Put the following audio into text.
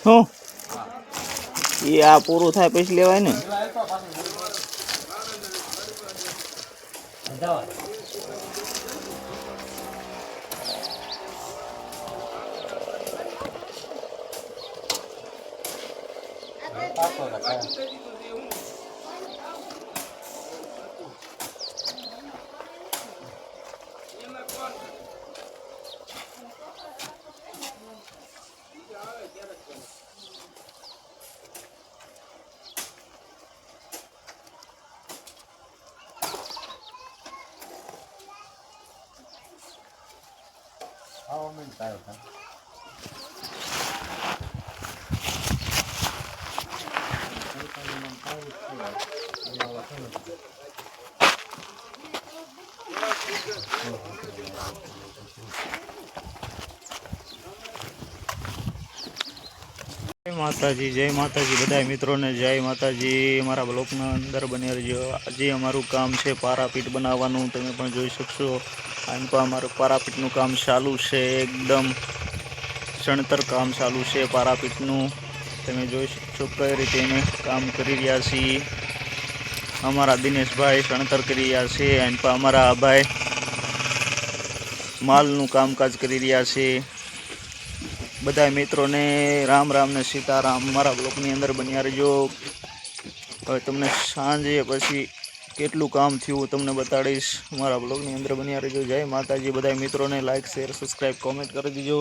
હું એ આ પૂરું થાય પછી લેવાય ને. જય માતાજી બધા મિત્રોને જય માતાજી. મારા બ્લોકના અંદર બની રહેજો. આજે અમારું કામ છે પારાપીટ બનાવવાનું, તમે પણ જોઈ શકશો. આમ તો અમારું પારાપીટનું કામ ચાલુ છે, એકદમ સણતર કામ ચાલુ છે પારાપીટનું. તમે જોઈ શકશો કઈ રીતે એને કામ કરી રહ્યા છીએ. અમારા દિનેશભાઈ સણતર કરી રહ્યા છે અને અમારા ભાઈ માલનું કામકાજ કરી રહ્યા છે. બધા મિત્રોને રામ રામ ને સીતારામ. મારા બ્લોકની અંદર બન્યા રહેજો. હવે તમને સાંજે પછી કેટલું કામ થયું તમને બતાડીશ. મારા બ્લોગની અંદર બન્યા રહેજો. જય માતાજી. બધા મિત્રોને લાઈક શેર સબસ્ક્રાઈબ કોમેન્ટ કરી દીજો.